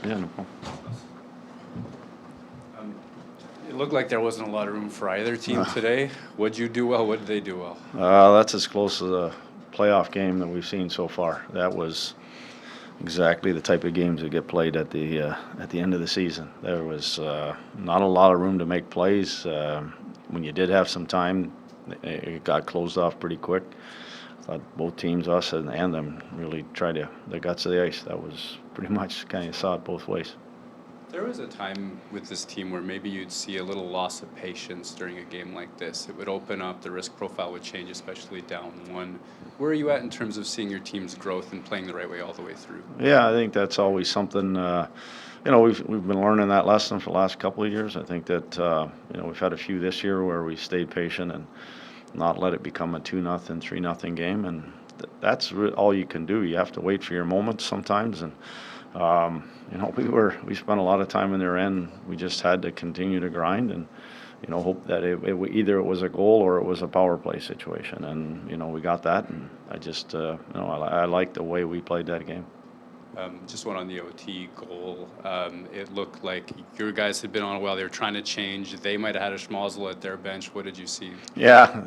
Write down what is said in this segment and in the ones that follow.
Yeah, no problem. It looked like there wasn't a lot of room for either team today. What'd you do well? What did they do well? That's as close to the playoff game that we've seen so far. That was exactly the type of games that get played at the end of the season. There was not a lot of room to make plays. When you did have some time, it got closed off pretty quick. I thought both teams, us and them, really tried the guts of the ice. That was pretty much kind of saw it both ways. There was a time with this team where maybe you'd see a little loss of patience during a game like this. It would open up, the risk profile would change, especially down one. Where are you at in terms of seeing your team's growth and playing the right way all the way through? Yeah, I think that's always something. We've been learning that lesson for the last couple of years. I think that we've had a few this year where we stayed patient and not let it become a 2-0, 3-0 game, and that's all you can do. You have to wait for your moments sometimes, and we spent a lot of time in their end. We just had to continue to grind and hope that either it was a goal or it was a power play situation, and we got that, and I just I like the way we played that game. Just one on the OT goal. It looked like your guys had been on a while. They were trying to change. They might have had a schmozzle at their bench. What did you see? Yeah,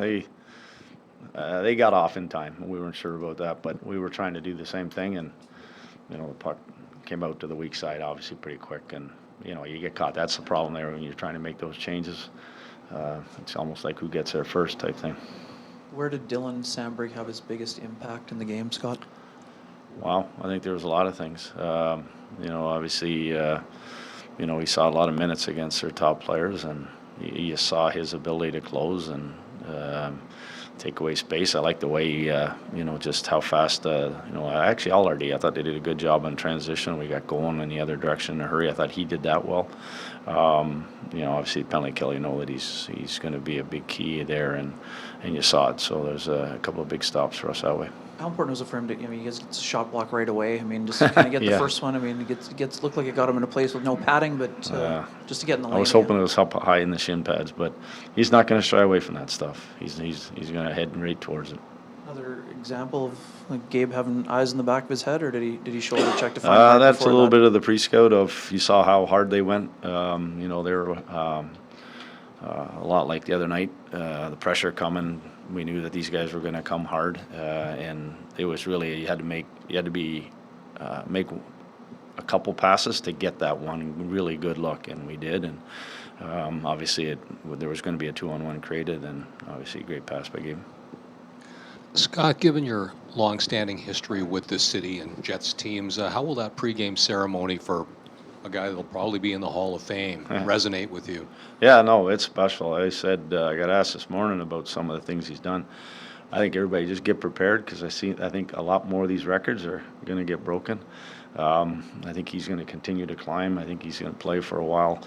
they got off in time. We weren't sure about that, but we were trying to do the same thing, and the puck came out to the weak side obviously pretty quick, and you get caught. That's the problem there when you're trying to make those changes. It's almost like who gets there first type thing. Where did Dylan Samberg have his biggest impact in the game, Scott? Wow, I think there was a lot of things. Obviously, he saw a lot of minutes against their top players, and you saw his ability to close and take away space. I like the way, just how fast, actually all our D, I thought they did a good job on transition. We got going in the other direction in a hurry. I thought he did that well. Obviously penalty kill, that he's going to be a big key there, and you saw it. So there's a couple of big stops for us that way. How important was it for him to, he gets a shot block right away. Just to kind of get Yeah. the first one. It gets looked like it got him in a place with no padding, but just to get in the lane. I was hoping it was up high in the shin pads, but he's not going to shy away from that stuff. He's going to head right towards it. Another example of Gabe having eyes in the back of his head, or did he shoulder check to find? That's a little bit of the pre-scout of you saw how hard they went. They were a lot like the other night. The pressure coming. We knew that these guys were going to come hard, and it was really you had to make a couple passes to get that one really good look, and we did. And obviously, there was going to be a 2-on-1 created, and obviously a great pass by Gabe. Scott, given your long-standing history with this city and Jets teams, how will that pregame ceremony for a guy that'll probably be in the Hall of Fame resonate with you? Yeah, no, it's special. I said I got asked this morning about some of the things he's done. I think everybody just get prepared because I think a lot more of these records are going to get broken. I think he's going to continue to climb. I think he's going to play for a while.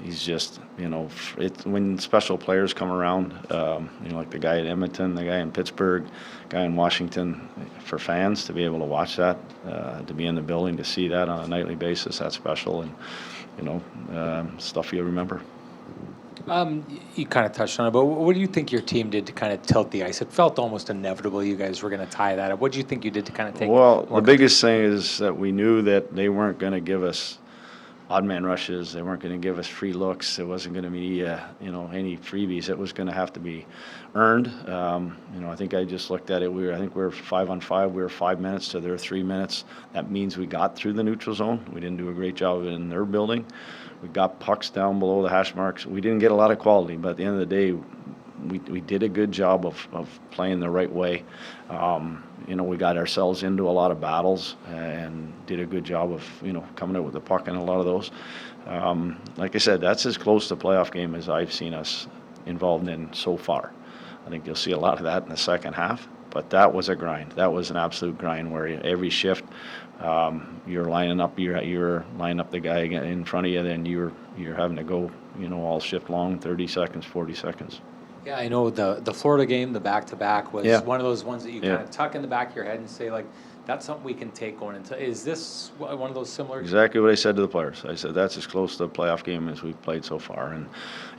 He's just, when special players come around, like the guy at Edmonton, the guy in Pittsburgh, guy in Washington, for fans to be able to watch that, to be in the building, to see that on a nightly basis, that's special, and, stuff you'll remember. You kind of touched on it, but what do you think your team did to kind of tilt the ice? It felt almost inevitable you guys were going to tie that up. What do you think you did to kind of take? Well, the biggest thing is that we knew that they weren't going to give us odd man rushes. They weren't going to give us free looks. It wasn't going to be, any freebies. It was going to have to be earned. I think I just looked at it. I think we were 5-on-5. We were 5 minutes to their 3 minutes. That means we got through the neutral zone. We didn't do a great job in their building. We got pucks down below the hash marks. We didn't get a lot of quality, but at the end of the day, we did a good job of playing the right way. We got ourselves into a lot of battles and did a good job of, coming out with the puck in a lot of those. Like I said, that's as close to a playoff game as I've seen us involved in so far. I think you'll see a lot of that in the second half, but that was a grind. That was an absolute grind where every shift you're lining up, you're lining up the guy in front of you, then you're having to go, all shift long, 30 seconds, 40 seconds. Yeah, I know the Florida game, the back-to-back was one of those ones that you kind of tuck in the back of your head and say, like, that's something we can take going into. Is this one of those similar? Exactly what I said to the players. I said that's as close to a playoff game as we've played so far, and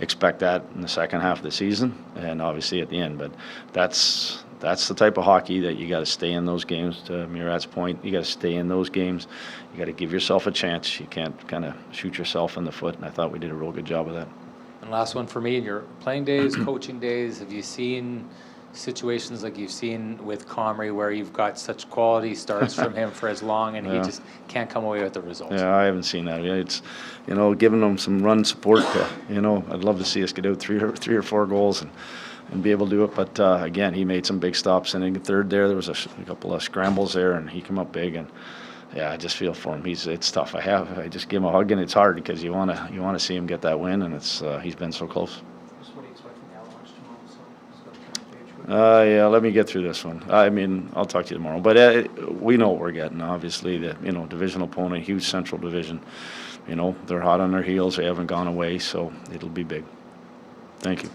expect that in the second half of the season, and obviously at the end. But that's the type of hockey that you got to stay in those games. To Murat's point, you got to stay in those games. You got to give yourself a chance. You can't kind of shoot yourself in the foot, and I thought we did a real good job of that. And last one for me, in your playing days, coaching days, have you seen situations like you've seen with Comrie where you've got such quality starts from him for as long and he just can't come away with the results? Yeah, I haven't seen that. It's, giving them some run support. I'd love to see us get out three or four goals and be able to do it. But again, he made some big stops. And in the third there was a couple of scrambles there, and he came up big. And yeah, I just feel for him. It's tough. I just give him a hug, and it's hard because you want to see him get that win, and he's been so close. What do you expect from the Avalanche tomorrow? Yeah, let me get through this one. I mean, I'll talk to you tomorrow. But we know what we're getting. Obviously, the division opponent, huge Central Division. They're hot on their heels. They haven't gone away, so it'll be big. Thank you.